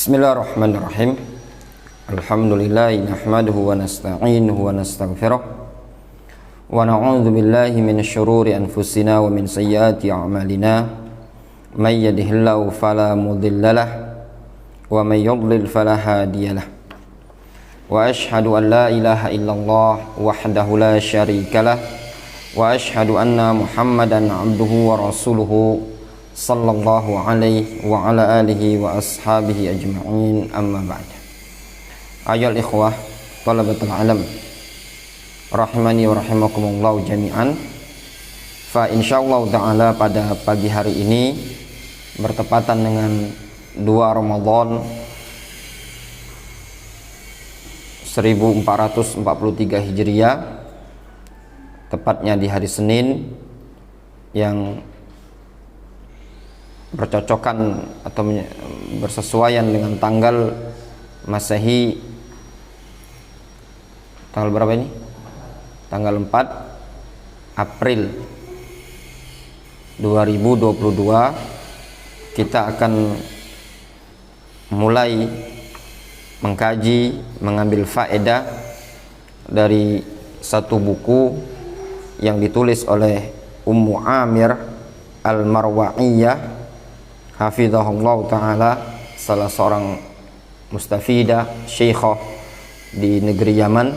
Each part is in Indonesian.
Bismillahirrahmanirrahim. Alhamdulillahi nahmaduhu wa nasta'inuhu wa nastaghfiruh wa na'udzu billahi minasy syururi anfusina wa min sayyiati a'malina. May yahdihillahu fala mudhillalah wa may yudlil fala hadiyalah. Wa asyhadu an la ilaha illallah wahdahu la syarikalah wa asyhadu anna Muhammadan 'abduhu wa rasuluhu sallallahu alaihi wa ala alihi wa ashabihi ajma'in, amma ba'd. Ayyuhal ikhwah talabatul alam rahimani wa rahimakumullah jami'an. Fa insyaallah ta'ala pada pagi hari ini bertepatan dengan 2 Ramadan 1443 Hijriah, tepatnya di hari Senin yang bercocokan atau bersesuaian dengan tanggal Masehi, tanggal berapa ini? Tanggal 4 April 2022. Kita akan mulai mengkaji, mengambil faedah dari satu buku yang ditulis oleh Ummu Amir Al-Marwa'iyah hafizahullah ta'ala, salah seorang mustafidah syekhah di negeri Yaman,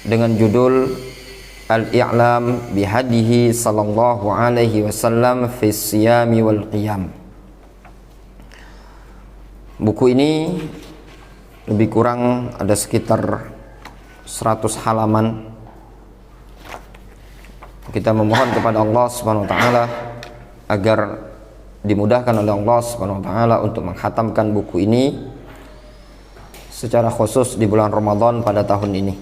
dengan judul Al-I'lam bihadihi sallallahu alaihi wasallam fi siyami wal qiyam. Buku ini lebih kurang ada sekitar 100 halaman. Kita memohon kepada Allah Subhanahu wa taala agar dimudahkan oleh Allah Subhanahu wa taala untuk menghatamkan buku ini secara khusus di bulan Ramadan pada tahun ini.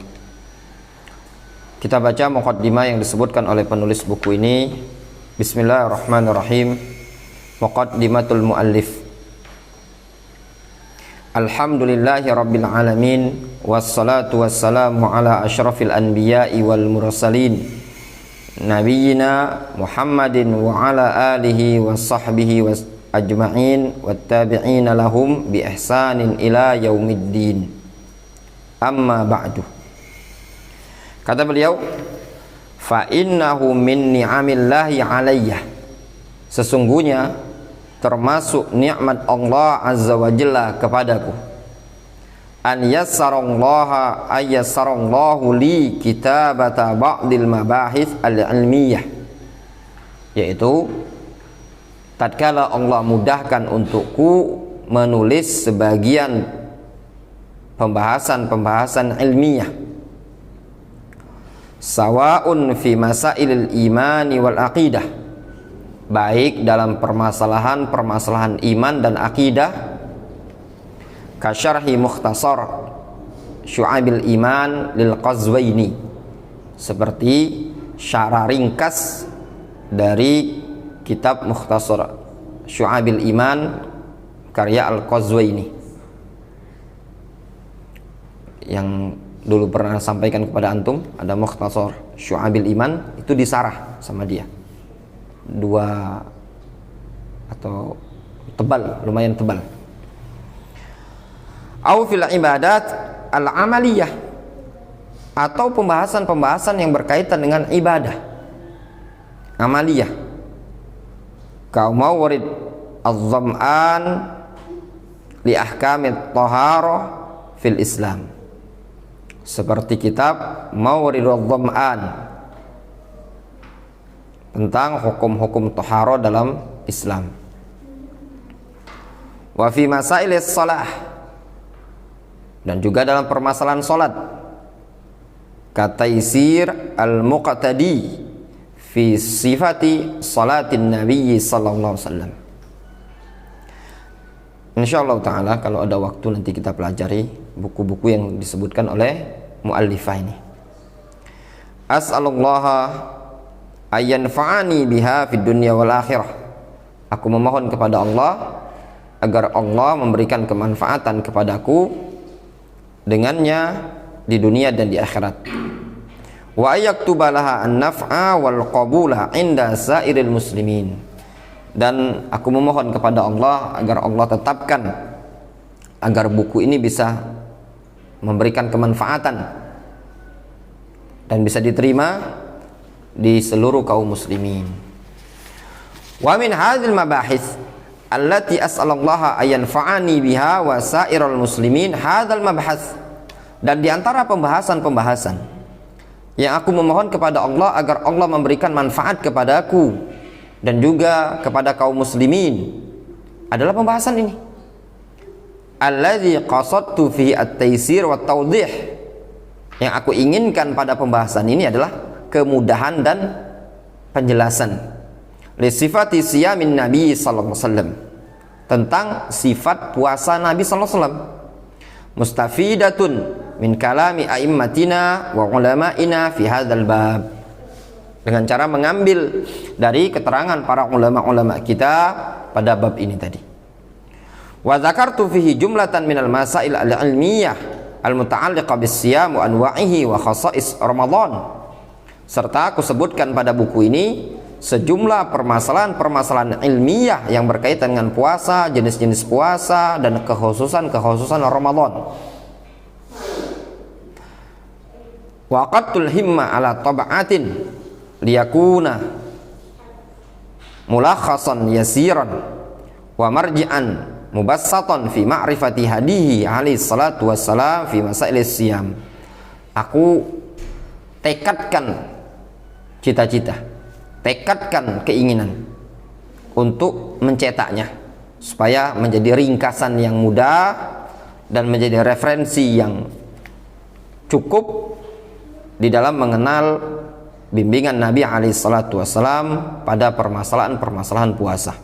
Kita baca muqaddimah yang disebutkan oleh penulis buku ini. Bismillahirrahmanirrahim. Muqaddimatul muallif. Alhamdulillahi rabbil alamin, wassalatu wassalamu ala asyrafil anbiya'i wal mursalin, nabiyyina Muhammadin wa ala alihi wa sahbihi wa ajma'in wa tabi'ina lahum bi ihsanin ila yaumiddin. Amma ba'du. Kata beliau, fa innahu min ni'amillahi alayya, sesungguhnya termasuk nikmat Allah azza wa jalla kepadaku, an yassarallaha ayyassarallahu li kitabata ba'dil mabahith al-ilmiyah, yaitu tatkala Allah mudahkan untukku menulis sebagian pembahasan-pembahasan ilmiah, sawa'un fi masailil imani wal aqidah, baik dalam permasalahan iman dan akidah, kasyarhi mukhtasar syu'abil iman lil Qazwaini, seperti syarah ringkas dari kitab mukhtasar syu'abil iman karya Al-Qazwaini, yang dulu pernah sampaikan kepada antum. Ada mukhtasar syu'abil iman, itu disarah sama dia, 2 atau tebal, lumayan tebal. Au fil ibadat al-amaliyah, atau pembahasan-pembahasan yang berkaitan dengan ibadah amaliyah, ka mawrid az-zam'an li ahkamit taharah fil Islam, seperti kitab Mawrid az-zam'an tentang hukum-hukum taharah dalam Islam. Wa fi masailis shalah, dan juga dalam permasalahan salat, kataisir al-muqtadi fi sifati salatin nabi sallallahu alaihi wasallam. Insyaallah taala kalau ada waktu nanti kita pelajari buku-buku yang disebutkan oleh muallifah ini. As'alullaha ayyanfa'ani biha fid dunya wal akhirah. Aku memohon kepada Allah agar Allah memberikan kemanfaatan kepadaku dengannya di dunia dan di akhirat. Wa ayaktuba laha an-naf'a wal qabula 'inda sairil muslimin, dan aku memohon kepada Allah agar Allah tetapkan agar buku ini bisa memberikan kemanfaatan dan bisa diterima di seluruh kaum muslimin. Wa min hadzal mabahits allati as'alallaha ayanfa'ani biha wa sairul muslimin hadzal mabhats, dan di antara pembahasan-pembahasan yang aku memohon kepada Allah agar Allah memberikan manfaat kepadaku dan juga kepada kaum muslimin adalah pembahasan ini. Alladzi qasadtu fihi at-taysir wa tawdih, yang aku inginkan pada pembahasan ini adalah kemudahan dan penjelasan. Li sifati siyamin Nabi sallallahu alaihi wasallam, tentang sifat puasa Nabi sallallahu alaihi wasallam. Mustafidatun min kalami a'immatina wa ulama'ina fi hadzal bab, dengan cara mengambil dari keterangan para ulama-ulama kita pada bab ini tadi. Wa dzakartu fihi jumlatan minal masail al-ilmiyah al-muta'alliqah bis-siyam wa anwa'ihi wa khasa'is Ramadan, serta aku sebutkan pada buku ini sejumlah permasalahan-permasalahan ilmiah yang berkaitan dengan puasa, jenis-jenis puasa, dan kekhususan Ramadan. Waqatul himma ala tab'atin liyakuna mulakhasan yasiran wa marji'an mubassatan fi ma'rifati hadihi alaihi salatu wassalam fi masailis siyam. Aku tekadkan keinginan untuk mencetaknya supaya menjadi ringkasan yang mudah dan menjadi referensi yang cukup di dalam mengenal bimbingan Nabi alaihi salatu wassalam pada permasalahan-permasalahan puasa.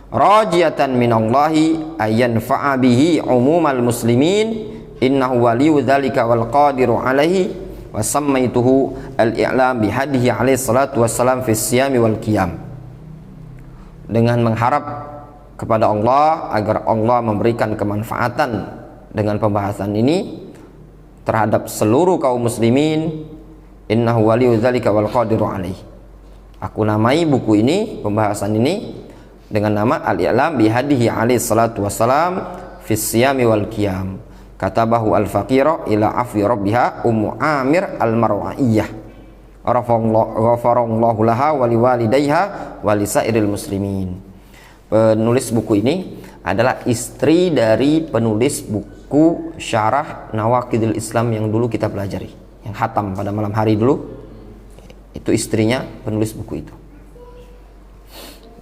Rajiyatan minallahi ayyanfa'a bihi umumal muslimin innahu waliyyu dzalika wal qadiru alaihi wa sammaituhu al-i'lam bihadihi alaihi salatu wassalam fi siyami wal qiyam, dengan mengharap kepada Allah agar Allah memberikan kemanfaatan dengan pembahasan ini terhadap seluruh kaum muslimin. Innahu waliyyu dzalika wal qadiru alaihi. Aku namai buku ini, pembahasan ini, dengan nama al-i'lam bihadihi alaihi salatu wassalam fi siyami wal qiyam. Katabahu al-faqira ila afi rabbiha Ummu Amir al-Marwa'iyah ghafarallahu laha wa liwalidayha wa lisairil muslimin. Penulis buku ini adalah istri dari penulis buku Syarah Nawaqidil Islam yang dulu kita pelajari, yang khatam pada malam hari dulu. Itu istrinya penulis buku itu.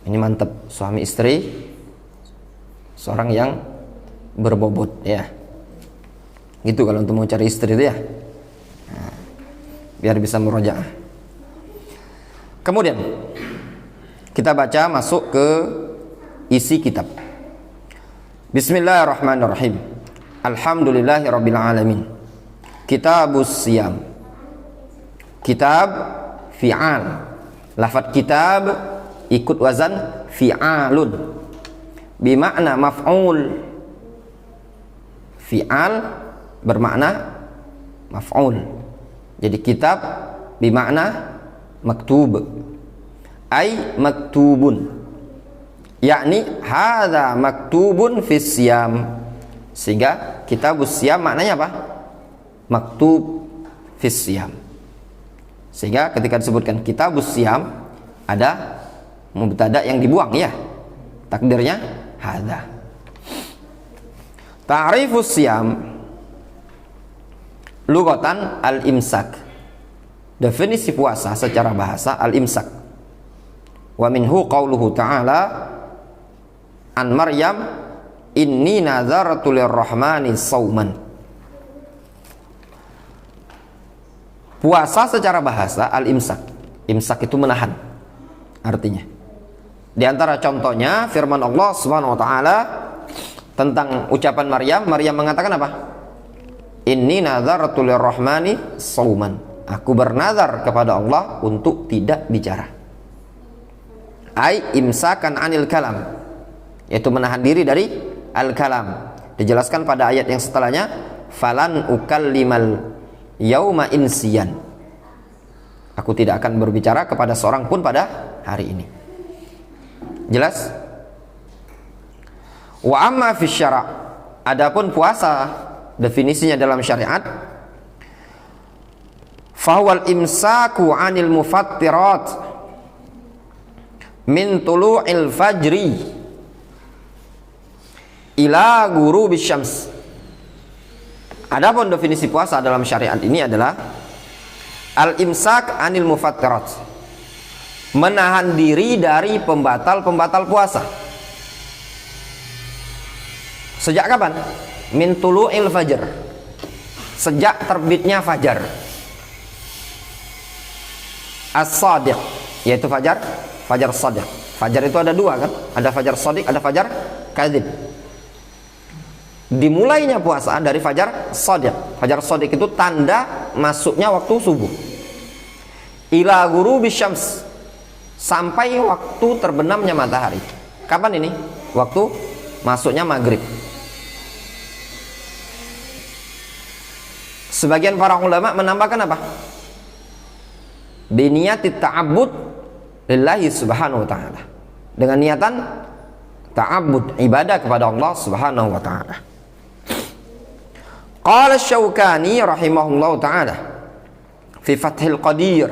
Ini mantap, suami istri, seorang yang berbobot ya. Gitu kalau untuk mau cari istri itu ya, nah, biar bisa murojaah. Kemudian kita baca masuk ke isi kitab. Bismillahirrahmanirrahim. Alhamdulillahirabbil alamin. Kitabus Siyam. Kitab fi'al. Lafaz kitab ikut wazan fi'alun, bimakna maf'ul. Fi'al bermakna maf'ul. Jadi kitab bimakna maktub, ay maktubun, yakni hadza maktubun fis siyam. Sehingga kitabus siyam maknanya apa? Maktub fis siyam. Sehingga ketika disebutkan kitabus siyam ada mubtada yang dibuang ya, takdirnya hadza. Ta'rifus siyam lugatan al-imsak. Definisi puasa secara bahasa al-imsak. Wa minhu qauluhu ta'ala an Maryam inni nazartu lirrahmani sauman. Puasa secara bahasa al-imsak. Imsak itu menahan artinya. Di antara contohnya firman Allah Subhanahu wa taala tentang ucapan Maryam. Maryam mengatakan apa? Inni nazartu lirrahmani sauman. Aku bernazar kepada Allah untuk tidak bicara. Ai imsakan anil kalam, yaitu menahan diri dari al-kalam. Dijelaskan pada ayat yang setelahnya, falan ukallimal yauma insiyan. Aku tidak akan berbicara kepada seorang pun pada hari ini. Jelas? Wa amma fi syara' Adapun puasa definisinya dalam syariat, fahuwal imsaku 'anil mufattirat min tulu'il fajri ila ghurubis syams. Adapun definisi puasa dalam syariat ini adalah al-imsak 'anil mufattirat, menahan diri dari pembatal-pembatal puasa. Sejak kapan? Min tulu'il fajr, sejak terbitnya fajar as-sadiq, yaitu fajar sadiq. Fajar itu ada dua kan? Ada fajar sadiq, ada fajar kadzib. Dimulainya puasa dari fajar sadiq. Fajar sadiq itu tanda masuknya waktu subuh. Ila ghurubis syams, sampai waktu terbenamnya matahari. Kapan ini? Waktu masuknya maghrib. Sebagian para ulama menambahkan apa? Biniyatit ta'abbud lillahi subhanahu wa ta'ala, dengan niatan ta'abbud, ibadah kepada Allah subhanahu wa ta'ala. Qala Syaukani rahimahullahu ta'ala fi Fathil Qadir.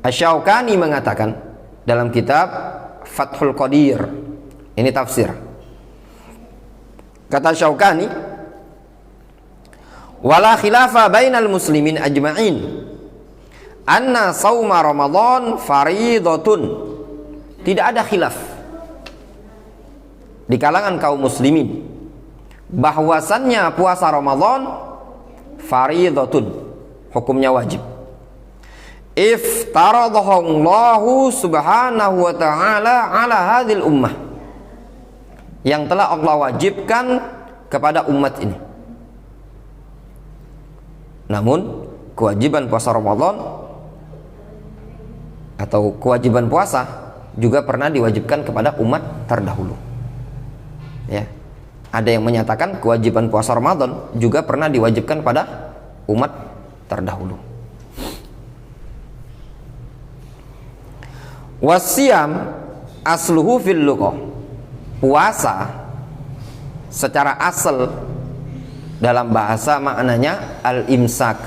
Asy-Syaukani mengatakan dalam kitab Fathul Qadir, ini tafsir. Kata Syaukani, wala khilafa bainal muslimin ajma'in anna sauma Ramadan faridatun. Tidak ada khilaf di kalangan kaum muslimin bahwasannya puasa Ramadan faridatun, hukumnya wajib. Iftaradahu Allahu subhanahu wa ta'ala ala hadhil ummah, yang telah Allah wajibkan kepada umat ini. Namun kewajiban puasa Ramadan atau kewajiban puasa juga pernah diwajibkan kepada umat terdahulu. Ya. Ada yang menyatakan kewajiban puasa Ramadan juga pernah diwajibkan pada umat terdahulu. Wasiyam asluhu fil lughah. Puasa secara asal dalam bahasa maknanya al-imsak,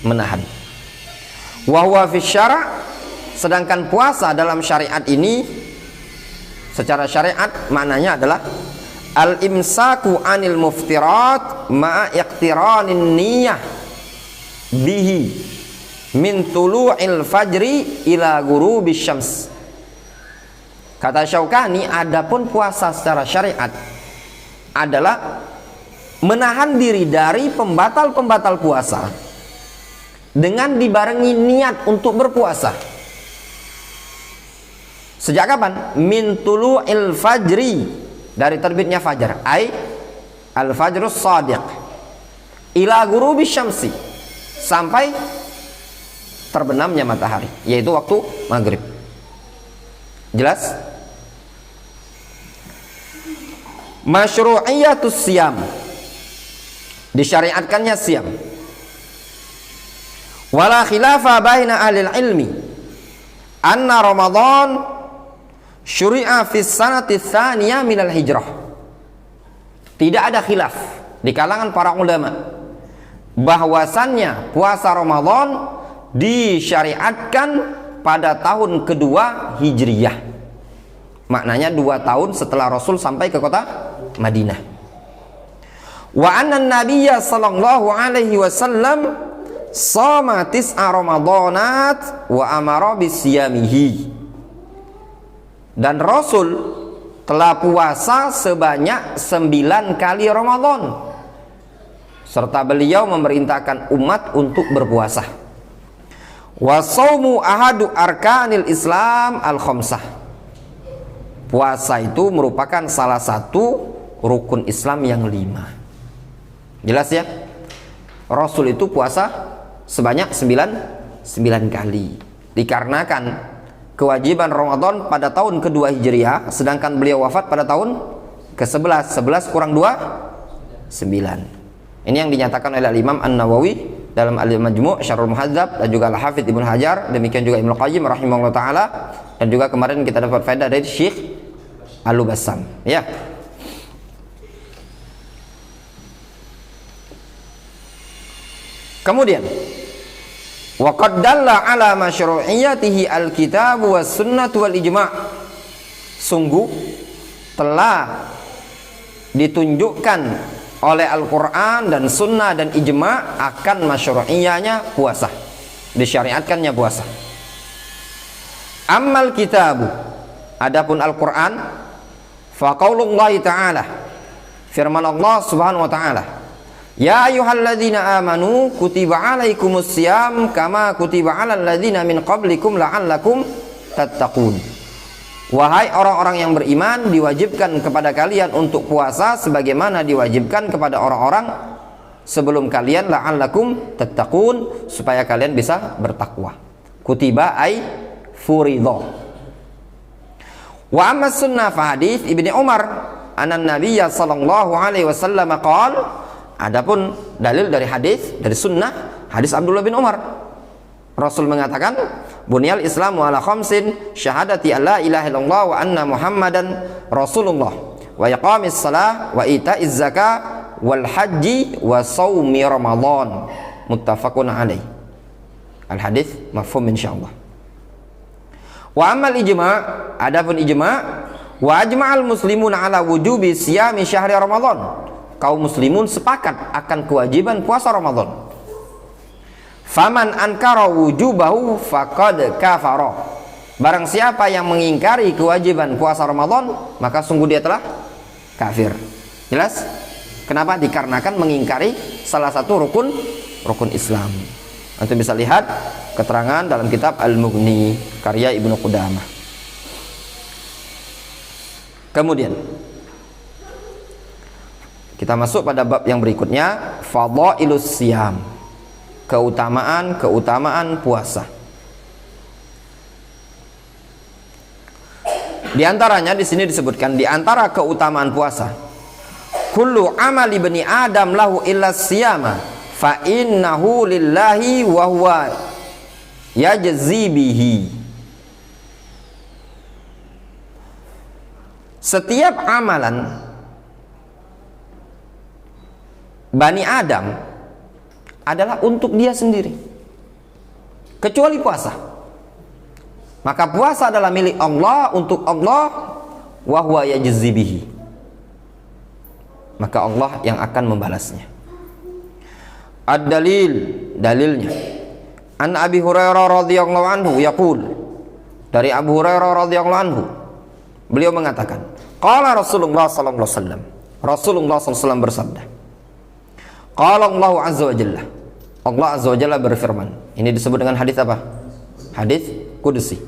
menahan. Wa huwa fi syara', sedangkan puasa dalam syariat ini secara syariat maknanya adalah al-imsaku 'anil muftirat ma'a iqtiranin niyyah bihi min tulu'il fajri ila ghurubis syams. Kata Syaukani, adapun puasa secara syariat adalah menahan diri dari pembatal-pembatal puasa dengan dibarengi niat untuk berpuasa. Sejak kapan? Min tulu'il fajri, dari terbitnya fajar, ai al-fajrus shadiq, ila ghurubis syamsi, sampai terbenamnya matahari, yaitu waktu maghrib. Jelas? Masyru'iyatus siyam, disyariatkannya siam. Wala khilafa baina ahlil ilmi anna Ramadan syuri'a fis sanati tsaniyah minal hijrah. Tidak ada khilaf di kalangan para ulama bahwasannya puasa Ramadan disyariatkan pada tahun kedua Hijriyah. Maknanya 2 tahun setelah Rasul sampai ke kota Madinah. Wa anna nabiyya sallallahu alaihi wasallam shoma tis'a ramadanat wa amara bisiyamihi. Dan Rasul telah puasa sebanyak 9 kali Ramadan, serta beliau memerintahkan umat untuk berpuasa. Wa shaumu ahadu arkanil Islam al-khamsah. Puasa itu merupakan salah satu rukun Islam yang 5. Jelas ya? Rasul itu puasa sebanyak 9 kali. Dikarenakan kewajiban Ramadan pada tahun kedua Hijriah, sedangkan beliau wafat pada tahun ke-11. 11 kurang 2, 9. Ini yang dinyatakan oleh Imam An-Nawawi dalam Al-Majmu' Syarhul Muhadzab, dan juga Al-Hafidz Ibnu Hajar, demikian juga Ibnu Qayyim rahimahullah taala, dan juga kemarin kita dapat faedah dari Syekh Al-Bassam. Ya. Kemudian wa qad dalla ala masyru'iyyatihi al-kitab was sunnah wal ijma'. Sungguh telah ditunjukkan oleh Al-Quran dan sunnah dan ijma' akan masyru'iyyahnya puasa, disyariatkannya puasa. Ammal kitabu, adapun Al-Quran, fa qaulullahi ta'ala, firman Allah subhanahu wa ta'ala, ya ayyuhalladzina amanu kutiba alaikumus siyam kama kutiba alal ladzina min qablikum la'allakum tattaqun. Wahai orang-orang yang beriman, diwajibkan kepada kalian untuk puasa sebagaimana diwajibkan kepada orang-orang sebelum kalian, la'allakum tattaqun, supaya kalian bisa bertakwa. Kutiba ay furidha. Wa amma sunnah fa hadits Ibnu Umar anan Nabiyya sallallahu alaihi wasallam qala, adapun dalil dari hadis, dari sunnah, hadis Abdullah bin Umar, Rasul mengatakan, bunyal Islamu ala khamsin, syahadati alla ilaha illallah wa anna Muhammadan Rasulullah, wa iqamis salah, wa ita'iz zakah, wal haji, wa saumi Ramadan. Muttafaqun alaih. Al hadis mafhum insyaallah. Wa amal ijma', adapun ijma', wa ajma'al muslimun ala wujubi siyami syahri Ramadan. Kaum muslimun sepakat akan kewajiban puasa Ramadan. Faman ankara wujubahu faqad kafara. Barang siapa yang mengingkari kewajiban puasa Ramadan, maka sungguh dia telah kafir. Jelas? Kenapa? Dikarenakan mengingkari salah satu rukun Islam. Antum bisa lihat keterangan dalam kitab Al-Mughni karya Ibnu Qudamah. Kemudian kita masuk pada bab yang berikutnya, fadhailus siyam, keutamaan puasa. Di antaranya di sini disebutkan, di antara keutamaan puasa, kullu amali bani adam lahu illa siyama fa innahu lillahi wa huwa yajzi bihi. Setiap amalan Bani Adam adalah untuk dia sendiri, kecuali puasa. Maka puasa adalah milik Allah, untuk Allah, wa huwa yajzi bihi. Maka Allah yang akan membalasnya. Ad-dalil, dalilnya, an Abi Hurairah radhiyallahu anhu yaqul, dari Abu Hurairah radhiyallahu anhu, beliau mengatakan, qala Rasulullah sallallahu alaihi wasallam, Rasulullah sallallahu alaihi wasallam bersabda, qala Allah azza wa jalla, Allah azza wa jalla berfirman. Ini disebut dengan hadis apa? Hadis qudsi.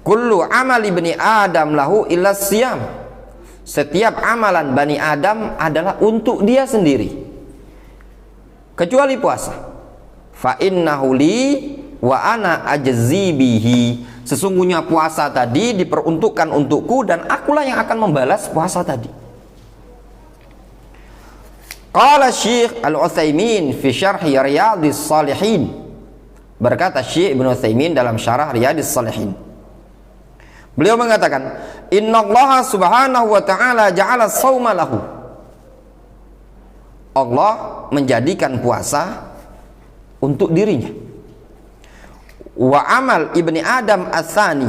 Kullu amali bani Adam lahu illa siyam. Setiap amalan Bani Adam adalah untuk dia sendiri, kecuali puasa. Fa innahu li wa ana ajzi bihi. Sesungguhnya puasa tadi diperuntukkan untukku dan akulah yang akan membalas puasa tadi. Qala Syekh Al-Utsaimin fi syarh Riyadhis Shalihin. Berkata Syekh Ibnu Utsaimin dalam syarah Riyadhis Shalihin, beliau mengatakan, innallaha subhanahu wa ta'ala ja'ala shauma lahu. Allah menjadikan puasa untuk dirinya. Wa amal ibni Adam ats-tsani,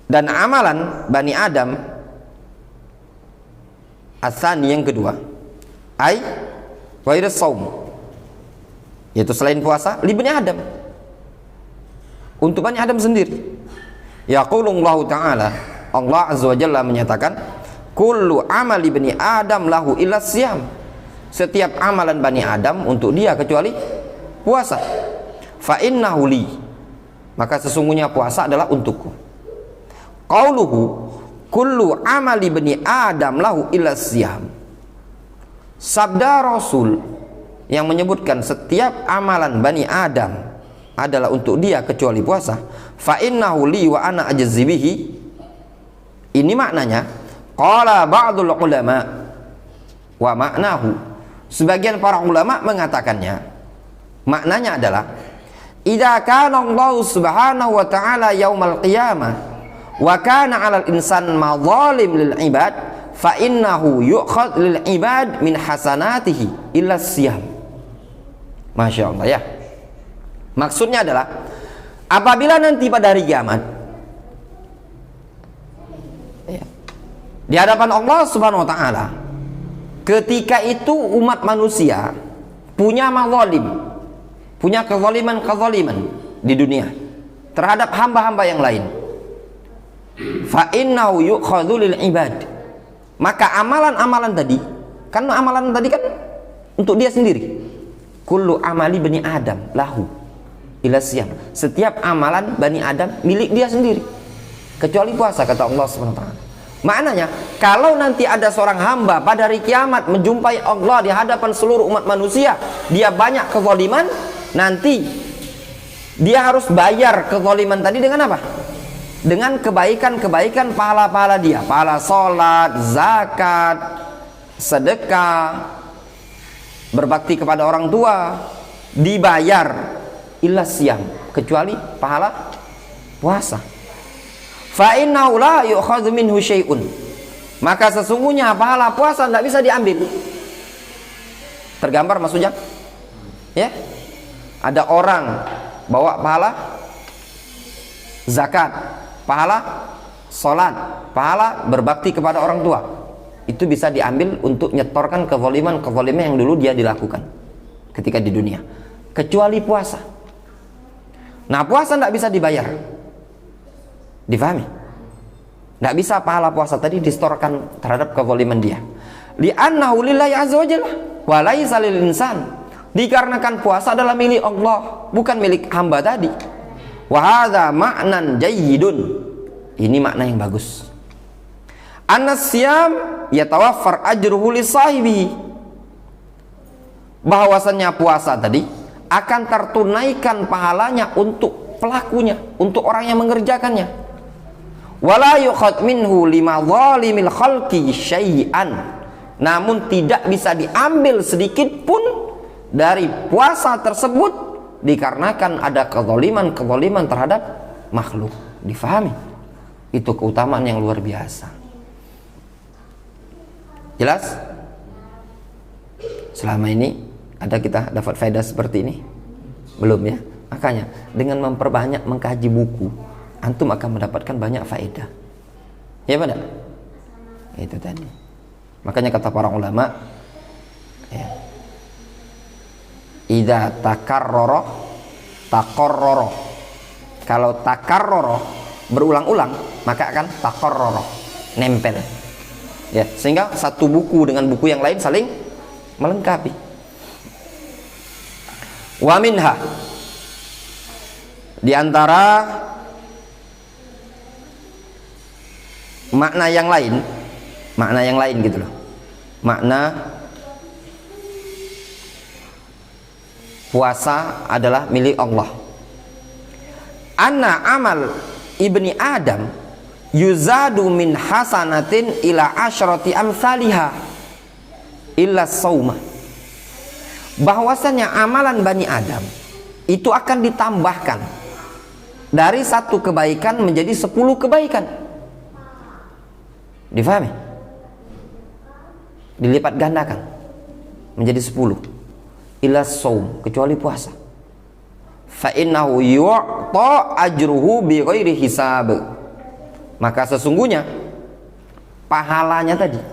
dan amalan Bani Adam ats-tsani yang kedua, ai ghairu shaum, yaitu selain puasa, li Bani Adam, untuk Bani Adam sendiri. Yaqulullahu ta'ala, Allah azza wa jalla menyatakan, kullu amali bani Adam lahu illa siyam. Setiap amalan Bani Adam untuk dia kecuali puasa. Fa innahu li, maka sesungguhnya puasa adalah untukku. Qauluhu kullu amali bani Adam lahu illa siyam, sabda Rasul yang menyebutkan setiap amalan Bani Adam adalah untuk dia kecuali puasa, fa innahu li wa ana ajzi bihi. Ini maknanya, qala ba'dul ulama wa maknahu, sebagian para ulama mengatakannya, maknanya adalah, idza kana Allah subhanahu wa ta'ala yaumal qiyamah wa kana 'alal insan madzalim lil ibad fa innahu yu'khad lil ibad min hasanatihi illa siyam. Masya Allah ya. Maksudnya adalah apabila nanti pada hari kiamat ya, di hadapan Allah Subhanahu wa taala, ketika itu umat manusia punya mazalim, punya kezaliman di dunia terhadap hamba-hamba yang lain. Fa innahu yu'khadhu lil ibad. Maka amalan-amalan tadi, kan amalan tadi kan untuk dia sendiri. Kullu amali bani Adam lahu ila siyam. Setiap amalan bani Adam milik dia sendiri, kecuali puasa, kata Allah Subhanahu wa taala. Maknanya, kalau nanti ada seorang hamba pada hari kiamat menjumpai Allah di hadapan seluruh umat manusia, dia banyak kezaliman, nanti dia harus bayar kezaliman tadi dengan apa? Dengan kebaikan-kebaikan pahala-pahala dia, pahala sholat, zakat, sedekah, berbakti kepada orang tua, dibayar illa siyam, kecuali pahala puasa. Fa innahu la yu'khadhu minhu syai'un. Maka sesungguhnya pahala puasa tidak bisa diambil. Tergambar maksudnya? Ya. Ada orang bawa pahala zakat, pahala sholat, pahala berbakti kepada orang tua. Itu bisa diambil untuk nyetorkan kezaliman yang dulu dia dilakukan ketika di dunia. Kecuali puasa. Nah, puasa tidak bisa dibayar. Difahami? Tidak bisa pahala puasa tadi distorkan terhadap kezaliman dia. Li'annahu lillahi azza wa jalla wa laisa lil insan. Dikarenakan puasa adalah milik Allah, bukan milik hamba tadi. Wa hadza ma'nan jayyidun. Ini makna yang bagus. An-siyam yatawaffar ajruhu li sahibihi. Bahwasannya puasa tadi akan tertunaikan pahalanya untuk pelakunya, untuk orang yang mengerjakannya. Wala yukhad minhu lima zalimil khalqi syai'an. Namun tidak bisa diambil sedikit pun dari puasa tersebut dikarenakan ada kezaliman terhadap makhluk. Difahami? Itu keutamaan yang luar biasa. Jelas? Selama ini ada kita dapat faedah seperti ini? Belum ya? Makanya dengan memperbanyak mengkaji buku, antum akan mendapatkan banyak faedah. Ya benar? Itu tadi. Makanya kata para ulama, ya, idza takarrara taqarrara. Kalau takarrara berulang-ulang, maka akan taqarrara, nempel. Ya, sehingga satu buku dengan buku yang lain saling melengkapi. Wa minha, di antara makna yang lain gitu loh. Makna puasa adalah milik Allah. Anna amal ibni Adam yuzadu min hasanatin ila asyrati amsalihha illa sauma. Bahwasanya amalan Bani Adam itu akan ditambahkan dari satu kebaikan menjadi 10 kebaikan. Difahami? Dilipat gandakan menjadi 10 illa saum, kecuali puasa. Fa innahu yu'ta ajruhu bi ghairi hisab. Maka sesungguhnya pahalanya tadi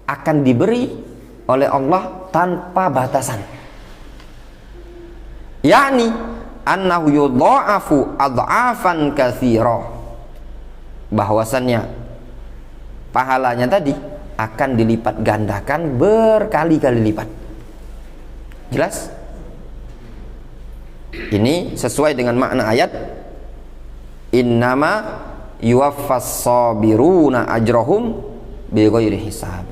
akan diberi oleh Allah tanpa batasan. Yakni annahu yudha'afu adha'afan katsira. Bahwasannya pahalanya tadi akan dilipat gandakan berkali-kali lipat. Jelas? Ini sesuai dengan makna ayat innama yuwaffas sabiruna ajrahum bighairi hisab.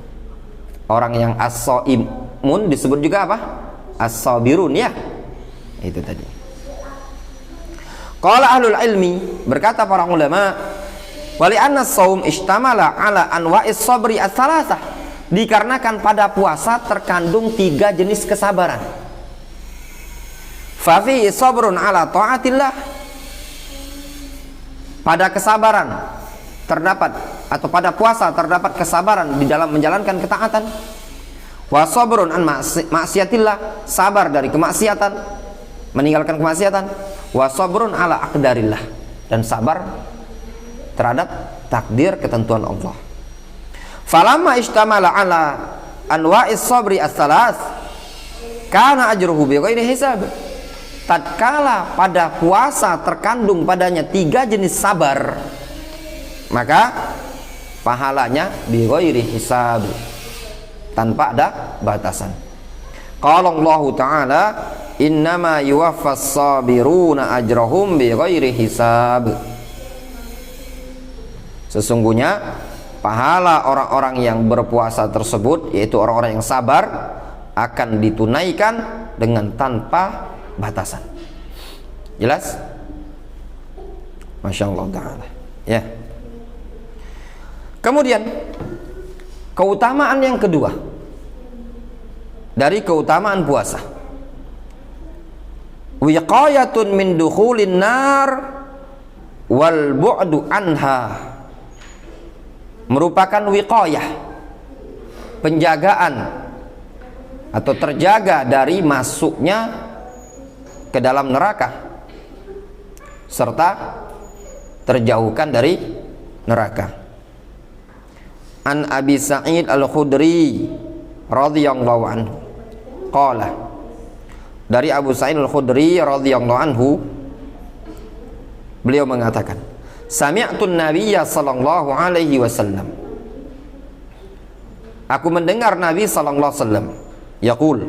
Orang yang as-shaimun disebut juga apa? As-sabirun, ya. Itu tadi. Qala ahlul ilmi, berkata para ulama, wali anna shaum istamala ala anwa'is sabri ats-tsalatsah. Dikarenakan pada puasa terkandung 3 jenis kesabaran. Fa fi sabrun ala taatillah. Pada kesabaran terdapat, atau pada puasa terdapat kesabaran di dalam menjalankan ketaatan. Wa sabrun an maksiatillah, sabar dari kemaksiatan, meninggalkan kemaksiatan. Wa sabrun ala aqdarillah, dan sabar terhadap takdir ketentuan Allah. Falamma istamala ala anwa'is sabri as-salas kana ajruhu bighairi hisab. Tatkala pada puasa terkandung padanya 3 jenis sabar, maka pahalanya bighairi hisab, tanpa ada batasan. Qala Allah Ta'ala, innama yuwaffas sabiruna ajrahum bighairi hisab. Sesungguhnya pahala orang-orang yang berpuasa tersebut, yaitu orang-orang yang sabar, akan ditunaikan dengan tanpa batasan. Jelas? Masya Allah Ta'ala. Ya. Kemudian keutamaan yang kedua dari keutamaan puasa, wiqayatun min dukhulin nar wal bu'du anha, merupakan wiqayah, penjagaan atau terjaga dari masuknya ke dalam neraka, serta terjauhkan dari neraka. An Abi Sa'id Al-Khudri radhiyallahu anhu qala, dari Abu Sa'id Al-Khudri radhiyallahu anhu, beliau mengatakan, sami'tun nabiyya sallallahu alaihi wasallam, aku mendengar Nabi sallallahu alaihi wasallam yaqul,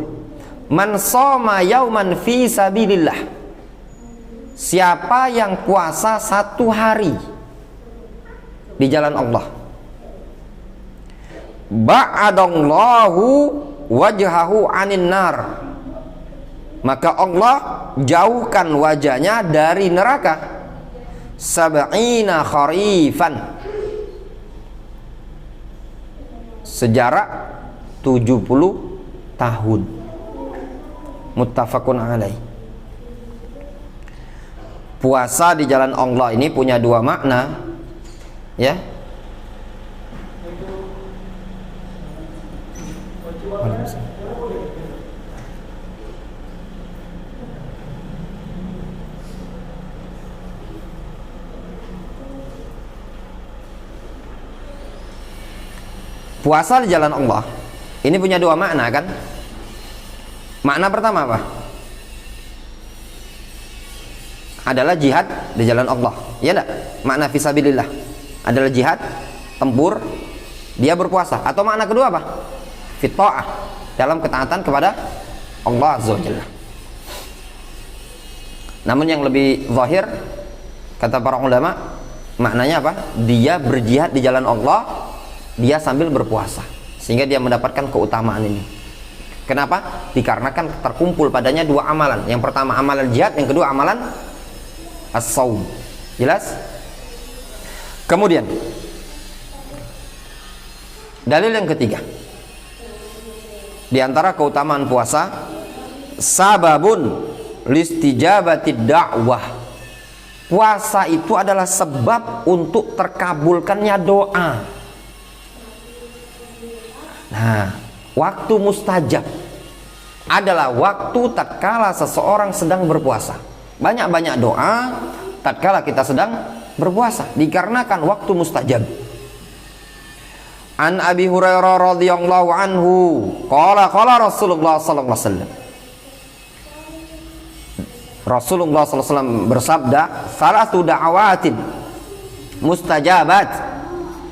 man shoma yauman fi sabilillah, siapa yang puasa 1 hari di jalan Allah, ba'adallahu wajhahu anin nar, maka Allah jauhkan wajahnya dari neraka, sab'ina kharifan, sejarak 70 tahun. Muttafaqun alaih. Puasa di jalan Allah ini punya 2 makna, ya. Puasa di jalan Allah ini punya 2 makna, kan? Makna pertama apa? Adalah jihad di jalan Allah, ya enggak? Makna fisabilillah adalah jihad, tempur, dia berpuasa. Atau makna kedua apa? Fitta'ah, dalam ketaatan kepada Allah Azza wa Jalla. Namun yang lebih zahir, kata para ulama, maknanya apa? Dia berjihad di jalan Allah, dia sambil berpuasa, sehingga dia mendapatkan keutamaan ini. Kenapa? Dikarenakan terkumpul padanya 2 amalan. Yang pertama amalan jihad, yang kedua amalan as-saum. Jelas? Kemudian dalil yang ketiga di antara keutamaan puasa, sababun listijabatid da'wah. Puasa itu adalah sebab untuk terkabulkannya doa. Nah, waktu mustajab adalah waktu tatkala seseorang sedang berpuasa. Banyak-banyak doa tatkala kita sedang berpuasa, dikarenakan waktu mustajab. An Abi Hurairah radhiyallahu anhu qala Rasulullah sallallahu alaihi wasallam, Rasulullah sallallahu alaihi wasallam bersabda, salatu da'awatin mustajabat,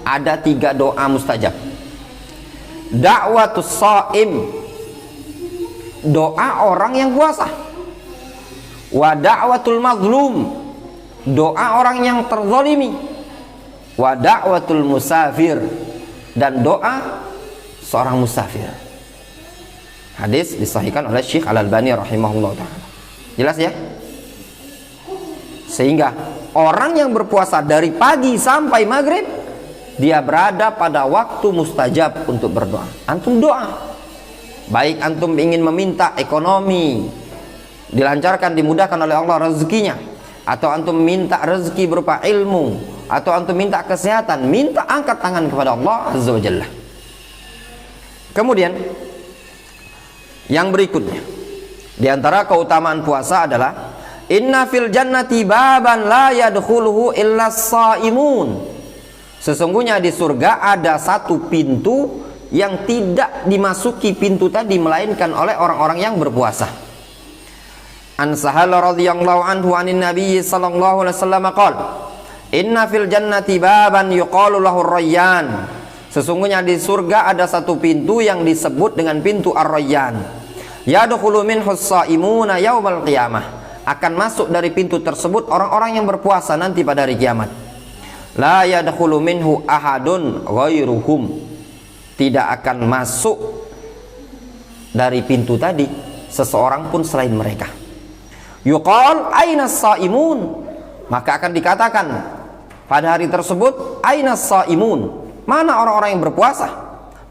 ada 3 doa mustajab. Da'watus shaim, doa orang yang puasa. Wa da'watul mazlum, doa orang yang terzalimi. Wa da'watul musafir, dan doa seorang musafir. Hadis disahihkan oleh Syekh Al-Albani rahimahullah ta'ala. Jelas ya? Sehingga orang yang berpuasa dari pagi sampai maghrib, dia berada pada waktu mustajab untuk berdoa. Antum doa, baik antum ingin meminta ekonomi dilancarkan, dimudahkan oleh Allah rezekinya, atau antum minta rezeki berupa ilmu, atau antum minta kesehatan, minta angkat tangan kepada Allah Azza wa Jalla. Kemudian yang berikutnya, di antara keutamaan puasa adalah inna fil jannati baban la yadkhuluhu illa shaimun. Sesungguhnya di surga ada satu pintu yang tidak dimasuki pintu tadi melainkan oleh orang-orang yang berpuasa. An Sahal radhiyallahu anhu anin Nabi sallallahu alaihi wasallam qala inna fil jannati baban yuqalu lahu Rayyan. Sesungguhnya di surga ada satu pintu yang disebut dengan pintu Ar-Rayyan. Yadkhulu minhu as-shaimuna yaumal qiyamah. Akan masuk dari pintu tersebut orang-orang yang berpuasa nanti pada hari kiamat. La yadkhulu minhu ahadun ghairuhum. Tidak akan masuk dari pintu tadi seseorang pun selain mereka. Yuqal aina as-shaimun. Maka akan dikatakan pada hari tersebut aina as-shaimun. Mana orang-orang yang berpuasa?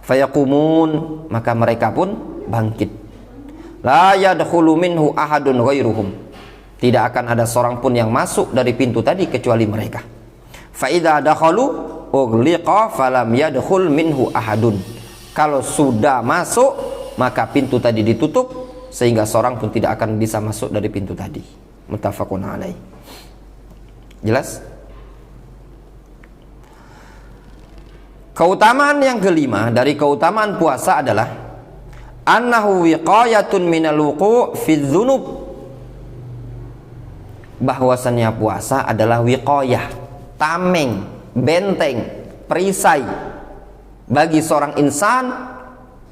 Fayaqumun, maka mereka pun bangkit. La yadkhulu minhu ahadun ghairuhum. Tidak akan ada seorang pun yang masuk dari pintu tadi kecuali mereka. Fa idza dakhalu ughliqa falam yadkhul minhu ahadun. Kalau sudah masuk, maka pintu tadi ditutup sehingga seorang pun tidak akan bisa masuk dari pintu tadi. Muttafaqun alaih. Jelas? Keutamaan yang kelima dari keutamaan puasa adalah annahu wiqayatun minal wuqu' fi dzunub. Bahwasannya puasa adalah wiqayah, tameng, benteng, perisai bagi seorang insan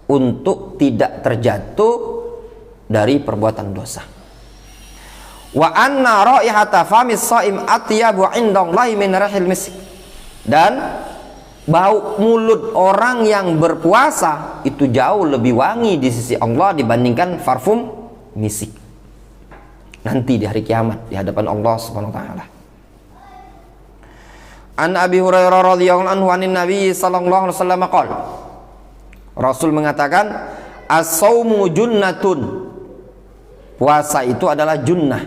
untuk tidak terjatuh dari perbuatan dosa. Wa anna raihata famis shaim atyabu 'indallahi min rihil misk. Dan bau mulut orang yang berpuasa itu jauh lebih wangi di sisi Allah dibandingkan parfum misik nanti di hari kiamat di hadapan Allah Subhanahu wa taala. An Abi Hurairah radhiyallahu anhu anin Nabi sallallahu alaihi wasallam qala. Rasul mengatakan as-saumu junnatun. Puasa itu adalah junnah.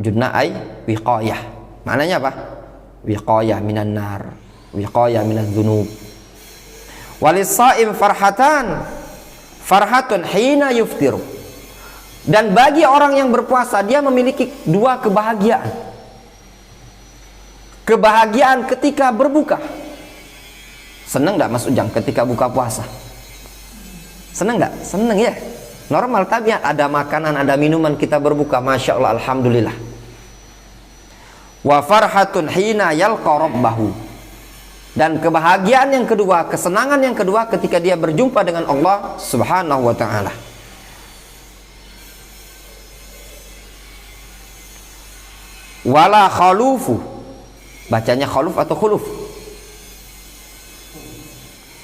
Junnah ay wiqayah. Maknanya apa? Wiqayah minan nar, wiqayah minadz dzunub. Walis-shaim farhatan, farhatun hina yuftiru. Dan bagi orang yang berpuasa dia memiliki dua kebahagiaan. Kebahagiaan ketika berbuka. Senang enggak Mas Ujang ketika buka puasa? Senang enggak? Senang ya. Normal tabiat, ada makanan, ada minuman kita berbuka, masya Allah, alhamdulillah. Wa farhatun hina yalqa rabbahu. Dan kebahagiaan yang kedua, kesenangan yang kedua ketika dia berjumpa dengan Allah Subhanahu wa taala. Wala khalufu. Bacanya khaluf atau khuluf?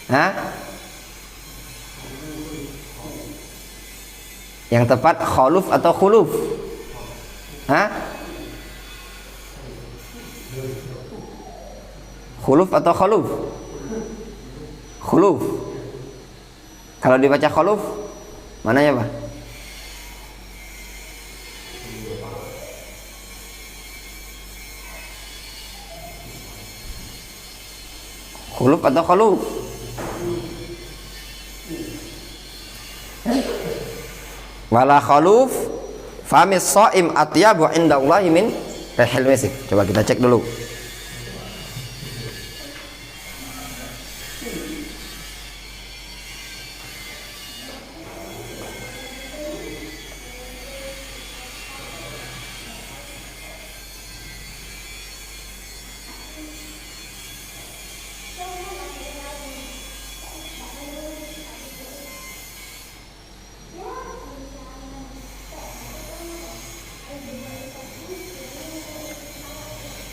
Hah? Yang tepat khaluf atau khuluf? Hah? Khuluf atau khaluf? Khuluf. Kalau dibaca khaluf, mananya apa? Khuluf atau khaluf? Wala khaluf famis shaim atyabu indallahi min rihil misk. Coba kita cek dulu.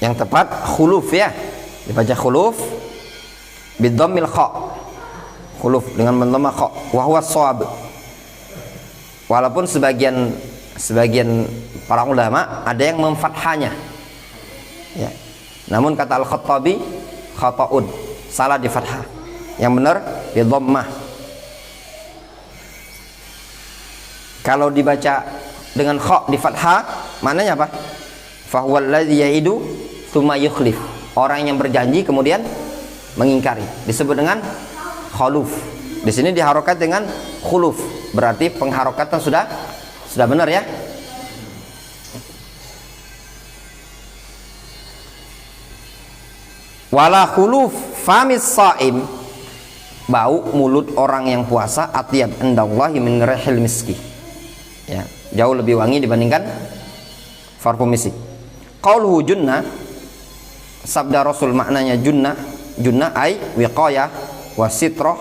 Yang tepat khuluf ya, dibaca khuluf bidhammil kha, khuluf dengan mendhamma kha, wa huwa shawab. Walaupun sebagian para ulama ada yang memfathahnya ya. Namun kata Al-Khattabi khata'un, salah di fathah. Yang benar bidhammah. Kalau dibaca dengan kha di fathah, maknanya apa? Fa huwa alladzi ya'idu tsumma yukhlif. Orang yang berjanji kemudian mengingkari disebut dengan khuluf. Di sini diharokat dengan khuluf, berarti pengharokatan sudah benar ya. Wala khuluf famis saim, bau mulut orang yang puasa atyab indallahi min rihil miski, ya, jauh lebih wangi dibandingkan parfum misk. Qauluhu junna, sabda Rasul maknanya junna ay wiqayah wa sitrah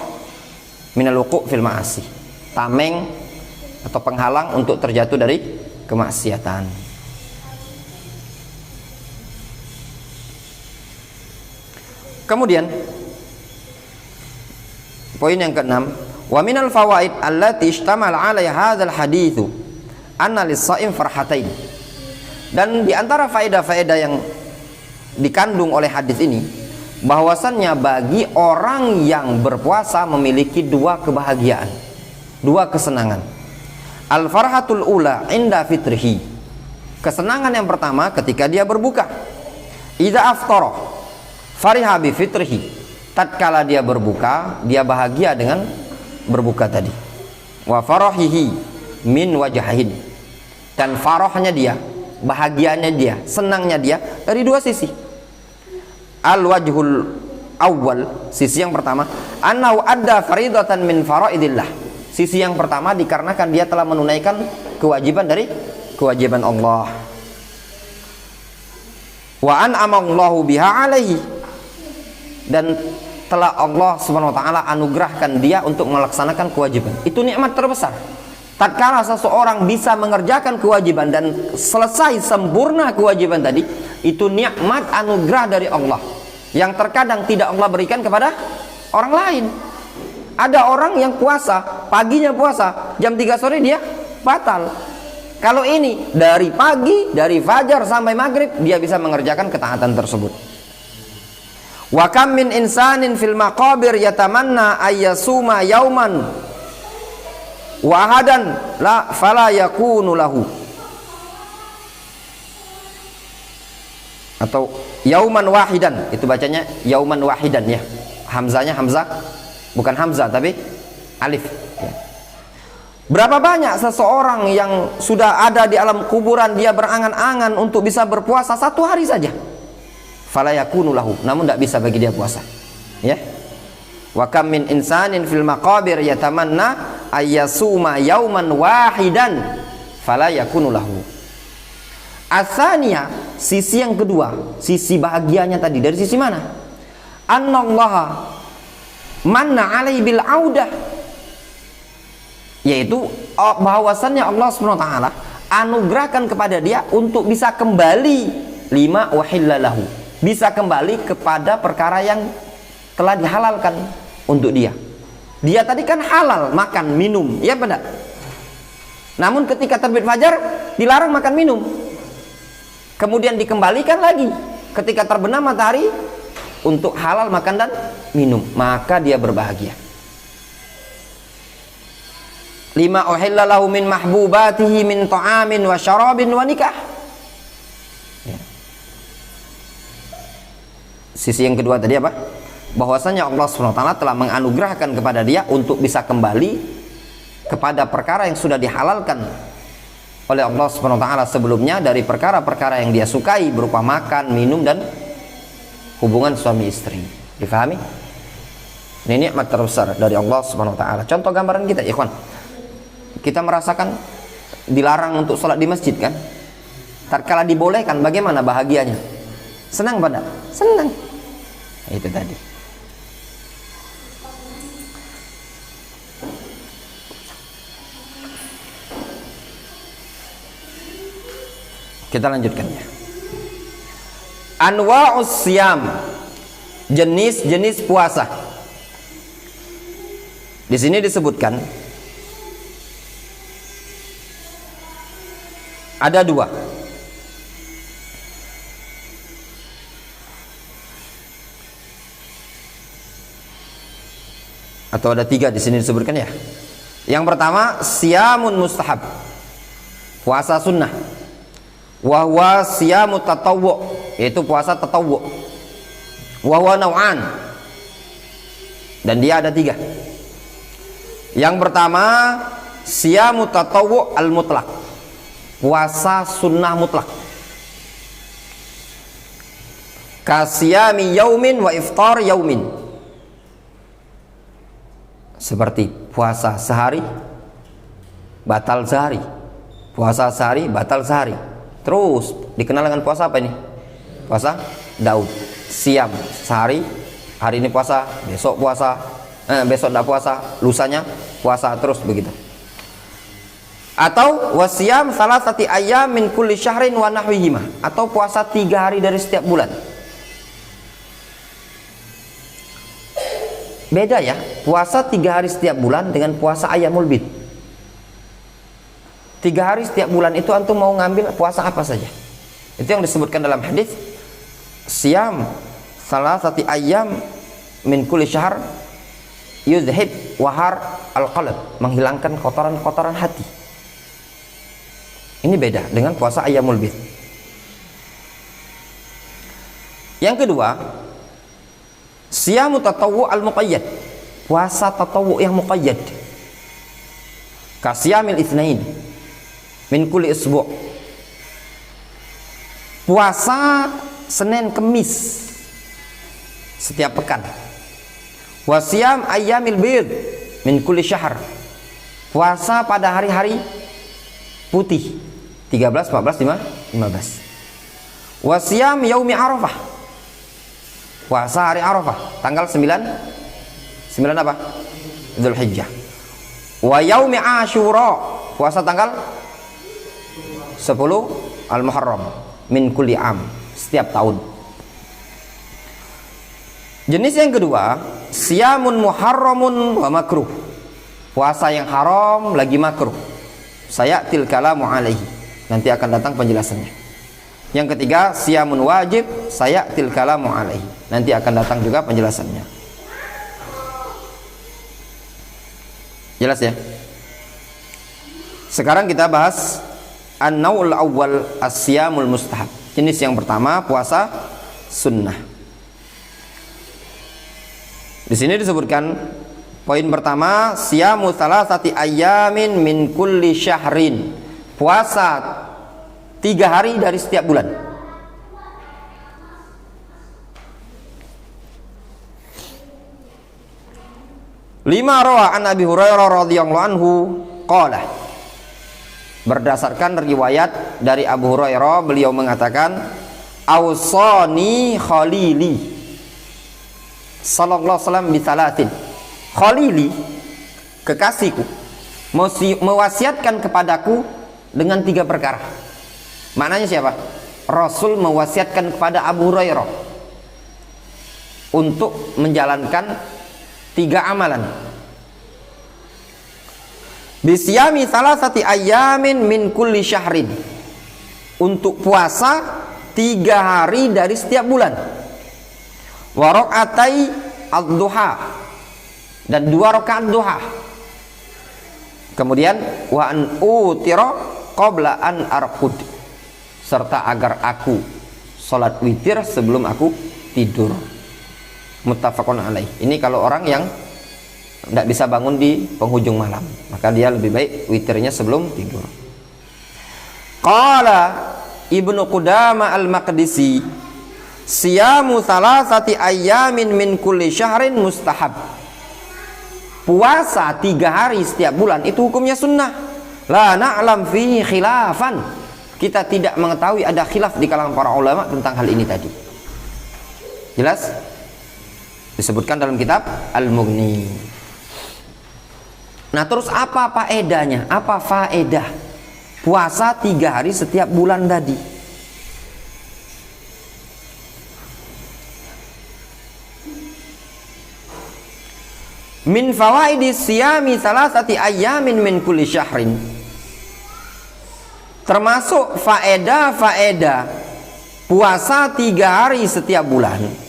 minal wuqu' fil ma'asi, tameng atau penghalang untuk terjatuh dari kemaksiatan. Kemudian poin yang keenam, wa minal fawaid allati ishtamal 'alaiha hadzal haditsu anna lis-shaim farhatain. Dan di antara faedah-faedah yang dikandung oleh hadis ini, bahwasannya bagi orang yang berpuasa memiliki dua kebahagiaan, dua kesenangan. Al-farhatul ula inda fitrihi, kesenangan yang pertama ketika dia berbuka. Idza aftara fariha bi fitrihi, tatkala dia berbuka, dia bahagia dengan berbuka tadi. Wa farahihi min wajhain, dan farahnya dia, bahagianya dia, senangnya dia dari dua sisi. Al wajhul awal, sisi yang pertama, annahu adda faridatan min faraidillah. Sisi yang pertama dikarenakan dia telah menunaikan kewajiban dari kewajiban Allah. Wa an'amallahu biha alaihi, dan telah Allah Subhanahu wa taala anugerahkan dia untuk melaksanakan kewajiban. Itu nikmat terbesar. Tatkala seseorang bisa mengerjakan kewajiban dan selesai sempurna kewajiban tadi, itu nikmat anugerah dari Allah yang terkadang tidak Allah berikan kepada orang lain. Ada orang yang puasa, paginya puasa, jam 3 sore dia batal. Kalau ini dari pagi, dari fajar sampai maghrib, dia bisa mengerjakan ketaatan tersebut. Wa kam min insanin fil maqabir yatamanna ayyasuma yauman wa ahadan la fala yakunu lahu, atau yauman wahidan, itu bacanya yauman wahidan ya, hamzanya hamzah bukan hamzah tapi alif ya. Berapa banyak seseorang yang sudah ada di alam kuburan, dia berangan-angan untuk bisa berpuasa satu hari saja, fala yakunu lahu, namun tidak bisa bagi dia puasa ya. Wa kam min insanin fil maqabir yatamanna ayyasuma yauman wahidan fala yakunu lahu. Asaniya, sisi yang kedua, sisi bahagianya tadi dari sisi mana? Annallaha manna alai bil audah, yaitu bahwasannya Allah Subhanahu wa taala anugerahkan kepada dia untuk bisa kembali lima wahillalahu, bisa kembali kepada perkara yang telah dihalalkan untuk dia. Dia tadi kan halal makan minum, ya benar. Namun ketika terbit fajar dilarang makan minum. Kemudian dikembalikan lagi ketika terbenam matahari untuk halal makan dan minum, maka dia berbahagia. Lima uhilla lahu min mahbubatihi min ta'amin wa syarabin wa nikah. Ya. Sisi yang kedua tadi apa? Bahwasanya Allah SWT telah menganugerahkan kepada dia untuk bisa kembali kepada perkara yang sudah dihalalkan oleh Allah SWT sebelumnya, dari perkara-perkara yang dia sukai berupa makan, minum, dan hubungan suami istri. Difahami? Ini nikmat terbesar dari Allah SWT. Contoh gambaran kita, ikhwan, kita merasakan dilarang untuk sholat di masjid kan? Tatkala dibolehkan, bagaimana bahagianya? Senang pada? Senang. Itu tadi. Kita lanjutkan ya. Anwa'us siyam, jenis-jenis puasa. Di sini disebutkan ada dua. Atau ada tiga di sini disebutkan ya. Yang pertama, siyamun mustahab, puasa sunnah. Wa huwa siyamu tatawwu', yaitu puasa tatawwu. Wa huwa naw'an, dan dia ada 3. Yang pertama, siyamu tatawwu al-mutlaq, puasa sunnah mutlak, kasiyami yaumin wa iftar yaumin, seperti puasa sehari batal sehari, puasa sehari batal sehari. Terus dikenal dengan puasa apa ini? Puasa Daud. Siam sehari, hari ini puasa, besok puasa, besok tidak puasa, lusanya puasa, terus begitu. Atau wasiyam salasati ayyam min kulli syahrin wa nahwihima, atau puasa 3 hari dari setiap bulan. Beda ya, puasa 3 hari setiap bulan dengan puasa ayyamul bid. 3 hari setiap bulan itu antum mau ngambil puasa apa saja. Itu yang disebutkan dalam hadis, siyam salasati ayyam min kulli syahr yuzhib wahar al-qalb, menghilangkan kotoran-kotoran hati. Ini beda dengan puasa ayyamul bid. Yang kedua, siyamu tatawwu al-muqayyad, puasa tatawwu yang muqayyad, kasiyamil itsnain min kulli isbu', puasa Senin Kemis setiap pekan. Wasiyam ayyamil bid min kulli syahr, puasa pada hari-hari putih 13, 14, 15. Wasiyam yaumi arafah, puasa hari Arafah tanggal 9 apa? Dzulhijjah. Wa yaumi asyura, puasa tanggal 10 Al-Muharram min kulli am, setiap tahun. Jenis yang kedua, siyamun muharramun wa makruh, puasa yang haram lagi makruh. Sayatil kalamu alaihi, nanti akan datang penjelasannya. Yang ketiga, siyamun wajib, sayatil kalamu alaihi, nanti akan datang juga penjelasannya. Jelas ya? Sekarang kita bahas an-naul awwal, as-siyamul mustahab. Jenis yang pertama, puasa sunnah. Di sini disebutkan poin pertama, siyamu salasati ayyamin min kulli syahrin, puasa 3 hari dari setiap bulan. Lima rawa an Abi Hurairah radhiyallahu anhu qala, berdasarkan riwayat dari Abu Hurairah, beliau mengatakan, awsani khalili sallallahu alaihi wasallam bisalatin. Khalili, kekasihku, mewasiatkan kepadaku dengan 3 perkara. Maknanya siapa? Rasul mewasiatkan kepada Abu Hurairah untuk menjalankan 3 amalan. Bisyami salasati ayyamin min kulli syahrin, untuk puasa 3 hari dari setiap bulan. Wa raqatai ad-duha, dan 2 rakaat duha. Kemudian wa an utira qabla an arqud, serta agar aku salat witir sebelum aku tidur. Muttafaqun alaih. Ini kalau orang yang tidak bisa bangun di penghujung malam, maka dia lebih baik witirnya sebelum tidur. Qala Ibnu Qudamah al-Maqdisi, siyamu salasati ayyamin min kulli syahrin mustahab, puasa 3 hari setiap bulan itu hukumnya sunnah. La na'lam fihi khilafan, kita tidak mengetahui ada khilaf di kalangan para ulama tentang hal ini tadi. Jelas? Disebutkan dalam kitab Al-Mughni. Nah, terus apa faedahnya? Apa faedah puasa 3 hari setiap bulan tadi? Min fawaidi siyami salasati ayyamin min kulli syahrin, termasuk faedah-faedah puasa 3 hari setiap bulan.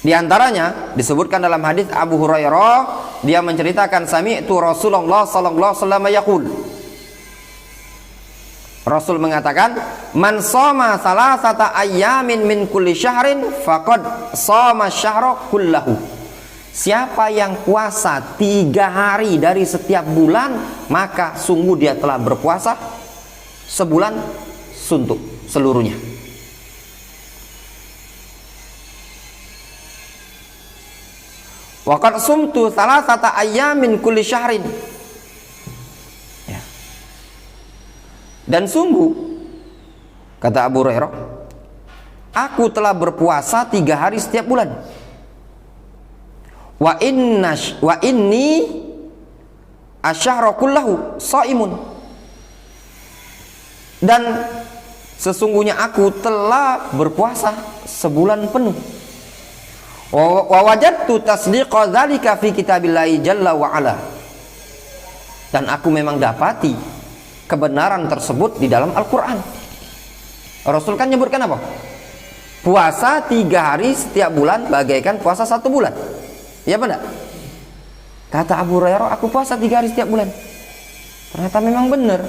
Di antaranya disebutkan dalam hadis Abu Hurairah, dia menceritakan, sami'tu Rasulullah sallallahu alaihi wasallam yaqul, Rasul mengatakan, man shoma salasata ayyamin min kulli syahrin faqad shoma syahra kullahu. Siapa yang puasa 3 hari dari setiap bulan, maka sungguh dia telah berpuasa sebulan suntuk seluruhnya. Wa qad sumtu salasata ayyamin kulli syahrin. Ya. Dan sungguh, kata Abu Hurairah, aku telah berpuasa 3 hari setiap bulan. Wa inni asyahra kullahu shaimun. Dan sesungguhnya aku telah berpuasa sebulan penuh. Wa wajadtu tasdiqa dzalika fi kitabillahi jalla wa ala. Dan aku memang dapati kebenaran tersebut di dalam Al-Qur'an. Rasul kan nyebutkan apa? Puasa 3 hari setiap bulan bagaikan puasa 1 bulan. Ya benar? Kata Abu Hurairah, aku puasa 3 hari setiap bulan. Ternyata memang benar.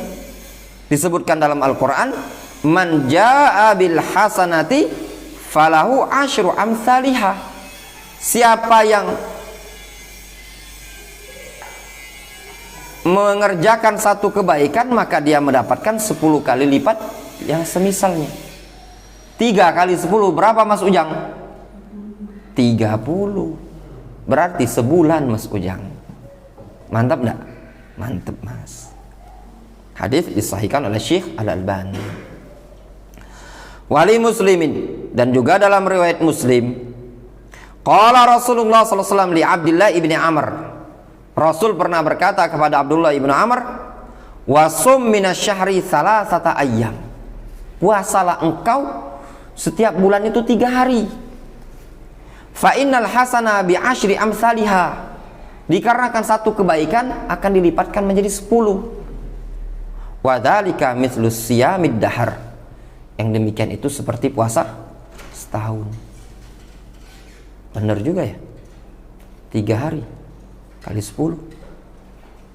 Disebutkan dalam Al-Quran, man jaa bil hasanati falahu asyru amsalihah. Siapa yang mengerjakan satu kebaikan, maka dia mendapatkan 10 kali lipat yang semisalnya. 3 kali 10 berapa Mas Ujang? 30. Berarti sebulan Mas Ujang. Mantap enggak? Mantap Mas. Hadis disahihkan oleh Syekh Al-Albani. Wali Muslimin, dan juga dalam riwayat Muslim, qala Rasulullah sallallahu alaihi wasallam li Abdullah ibni Amr. Rasul pernah berkata kepada Abdullah ibnu Amr, wasum minasyahri salasata ayyam. Puasalah engkau setiap bulan itu 3 hari. Fa innal hasana bi asyri amsalihha. Dikarenakan satu kebaikan akan dilipatkan menjadi 10. Wa dzalika mithlu siyamid dahar. Yang demikian itu seperti puasa setahun. Benar juga ya? 3 hari kali 10.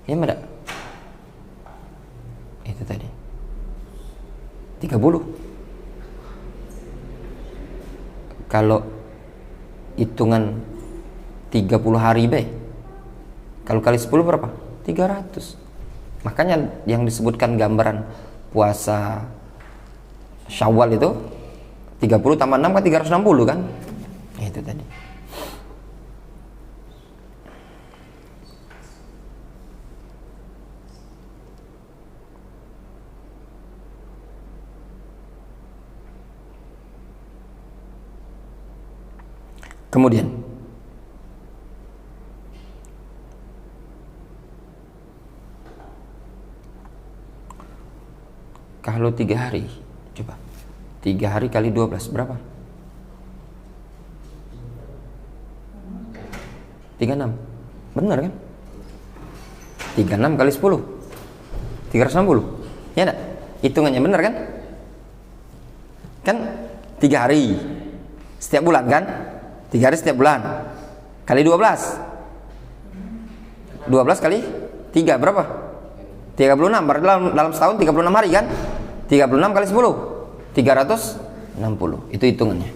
Ya enggak? Itu tadi 30. Kalau hitungan 30 hari be, kalau kali 10 berapa? 300. Makanya yang disebutkan gambaran puasa Syawal itu 30 tambah 6 kan 360 kan? Itu tadi. Kemudian kalau 3 hari, coba 3 hari kali 12 berapa? 36. Benar kan? 36 kali 10 360. Ya enggak? Hitungannya benar kan? Kan 3 hari setiap bulan kan? 3 hari setiap bulan kali 12 kali 3 berapa? 36. Berarti dalam setahun 36 hari kan? 36 kali 10 360. Itu hitungannya.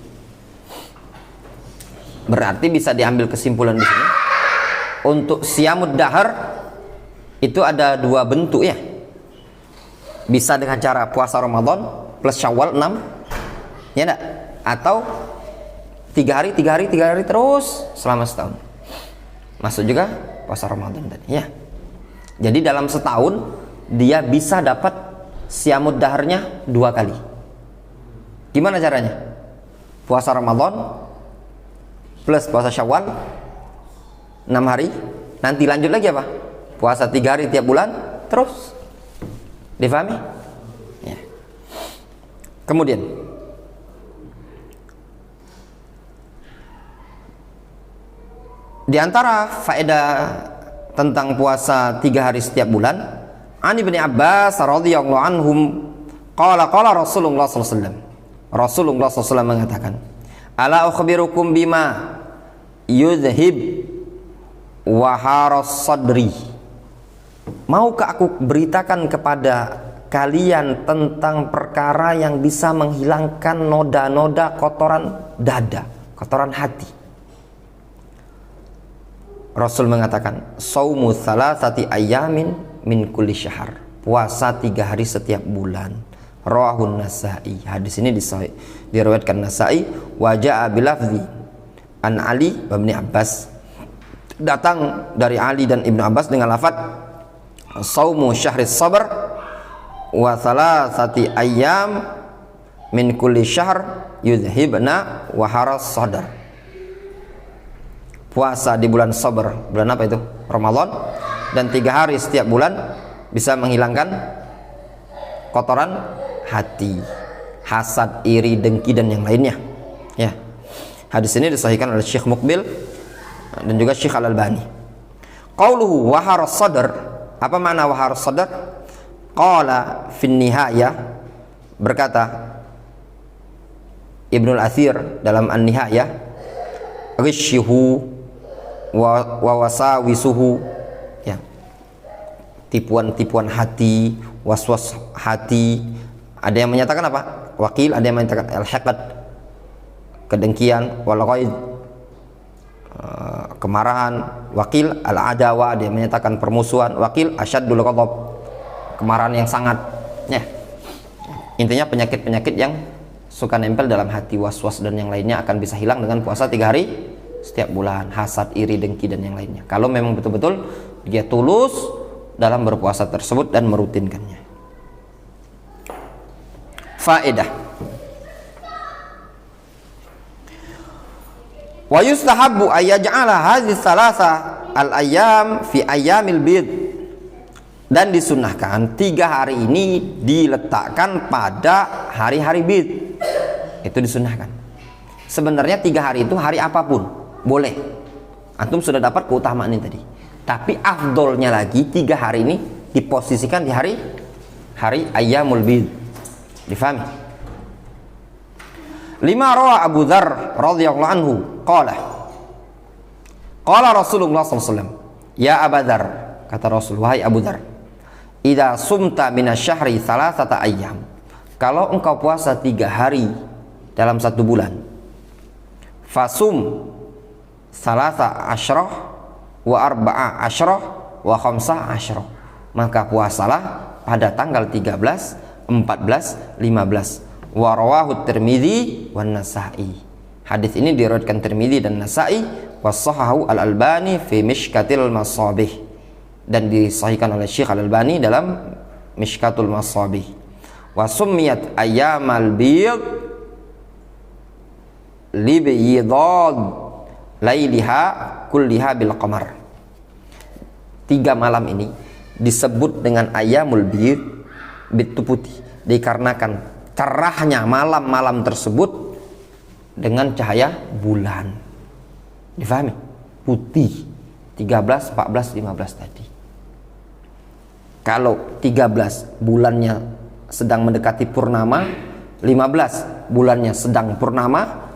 Berarti bisa diambil kesimpulan di sini, untuk siyamud dahar itu ada 2 bentuk ya. Bisa dengan cara puasa Ramadan plus Syawal 6. Ya enggak? Atau 3 hari terus selama setahun. Masuk juga puasa Ramadan tadi ya. Jadi dalam setahun dia bisa dapat siyamud daharnya 2 kali. Gimana caranya? Puasa Ramadan plus puasa Syawal 6 hari. Nanti lanjut lagi apa? Puasa 3 hari tiap bulan terus. Difahami? Ya. Kemudian di antara faedah tentang puasa 3 hari setiap bulan, An Ibnu Abbas radhiyallahu anhum qala Rasulullah sallallahu alaihi wasallam. Rasulullah sallallahu alaihi wasallam mengatakan, "Ala ukhbirukum bima yuzhib waharas sadri." Maukah aku beritakan kepada kalian tentang perkara yang bisa menghilangkan noda-noda kotoran dada, kotoran hati. Rasul mengatakan, saumu thalathati ayamin min kulli syahr, puasa 3 hari setiap bulan. Rawahun Nasa'i, hadis ini diriwayatkan Nasa'i. Wa ja'a bilafzi an Ali wa Ibnu Abbas, datang dari Ali dan Ibnu Abbas dengan lafaz saumu syahris sabr wa thalathati ayyam min kulli syahr yudhibna wa haras sadar. Puasa di bulan sabar, bulan apa itu? Ramadan, dan 3 hari setiap bulan bisa menghilangkan kotoran hati, hasad, iri, dengki dan yang lainnya. Ya. Hadis ini disahihkan oleh Syekh Muqbil dan juga Syekh Al-Albani. Qauluhu wa haras sadar, apa makna wa haras sadar? Qala fin nihayah, berkata Ibnul Athir dalam An-Nihayah, ghishuhu wa wasawisuhu, ya, tipuan-tipuan hati, waswas hati. Ada yang menyatakan apa? Wakil, ada yang menyatakan al-haqad, kedengkian, wal ghaid, kemarahan. Wakil al-adawa, ada yang menyatakan permusuhan. Wakil asyaddul ghadab, kemarahan yang sangat, ya. Intinya penyakit-penyakit yang suka nempel dalam hati, was-was dan yang lainnya akan bisa hilang dengan puasa 3 hari setiap bulan. Hasad, iri, dengki dan yang lainnya, kalau memang betul-betul dia tulus dalam berpuasa tersebut dan merutinkannya. Faedah: wa yustahabbu ayyaj'ala hadhihi thalatha al-ayyam fi ayyamil bid, dan disunnahkan 3 hari ini diletakkan pada hari-hari bid. Itu disunnahkan. Sebenarnya 3 hari itu hari apapun boleh. Antum sudah dapat keutamaan ini tadi. Tapi afdolnya lagi 3 hari ini diposisikan di hari ayyamul bid. Difahami? 5 rawa Abu Dzar radhiyallahu anhu qala Rasulullah SAW, ya Abu Dzar, kata Rasul, wahai Abu Dzar, idza sumta minasyahri thalathata ayyam, kalau engkau puasa 3 hari dalam 1 bulan, fasum salasa asyrah wa arba'a asyrah wa khamsa asyrah, maka puasalah pada tanggal 13, 14, 15. Wa rawahu Tirmidzi wan Nasa'i, hadis ini diriwayatkan Tirmidzi dan Nasa'i, wa sahahu Al-Albani fi Mishkatil Masabih, dan disahihkan oleh Syekh Al-Albani dalam Mishkatul Masabih. Wa summiyat ayyamal bid li biyidad lailiha kulliha bil qamar. 3 malam ini disebut dengan ayyamul bid, bid itu putih, dikarenakan cerahnya malam-malam tersebut dengan cahaya bulan. Difahami? Putih 13, 14, 15 tadi. Kalau 13 bulannya sedang mendekati purnama, 15 bulannya sedang purnama,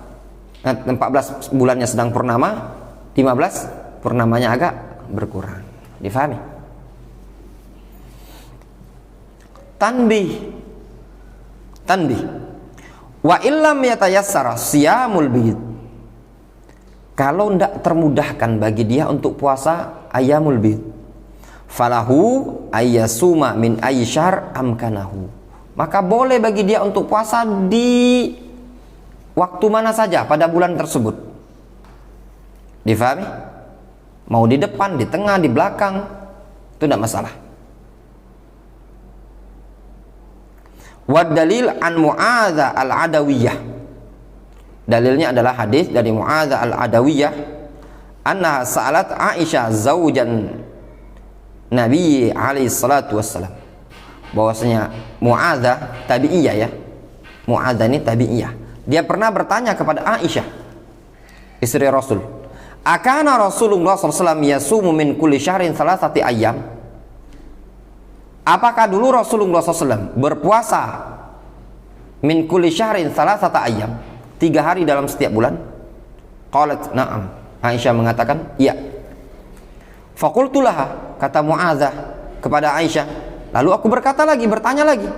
14 bulannya sedang purnama, 15 purnamanya agak berkurang. Difahami? Tanbih, wa illam yatayassara siyamul bid, kalau tidak termudahkan bagi dia untuk puasa ayyamul bid, falahu ayyasuma min ayyi syahr amkanahu, maka boleh bagi dia untuk puasa di waktu mana saja pada bulan tersebut. Difahami? Mau di depan, di tengah, di belakang, itu tidak masalah. Wad dalil an Mu'adzah al-Adawiyah, dalilnya adalah hadis dari Mu'adzah al-Adawiyah, annaha sa'alat Aisyah zaujan Nabi alaihi salatu wassalam, bahwasanya Mu'adzah tabi'iyah, ya, Mu'adzah ini tabi'iyah, dia pernah bertanya kepada Aisyah istri Rasul, akana Rasulullah SAW yasumu min kulli syahrin thalathati ayyam, apakah dulu Rasulullah SAW berpuasa min kulli syahrin thalathata ayyam, 3 hari dalam setiap bulan? Qalat na'am, Aisyah mengatakan iya. Faqultu laha, kata Mu'adzah kepada Aisyah, Lalu aku berkata lagi, bertanya lagi,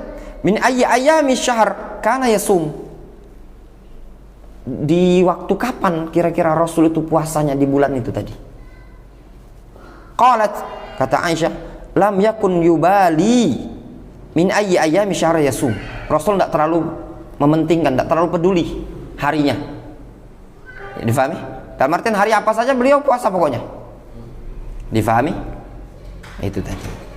min ayyi ayami syahr kana yasum. Di waktu kapan kira-kira Rasul itu puasanya di bulan itu tadi? Qalat, kata Aisyah, lam yakun yubali min ayyi ayami syahr yasum. Rasul tidak terlalu mementingkan, tidak terlalu peduli harinya. Ya, difahami? Dalam artian hari apa saja beliau puasa pokoknya. Difahami? Itu tadi.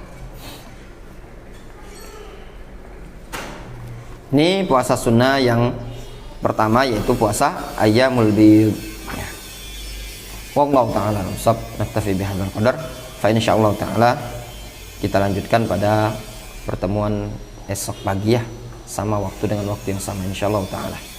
Ini puasa sunnah yang pertama, yaitu puasa ayyamul bid. Wallahu ta'ala nusab, naktafi bihadzal qadar. Fa insyaallah ta'ala kita lanjutkan pada pertemuan esok pagi ya, sama waktu dengan waktu yang sama insyaallah ta'ala.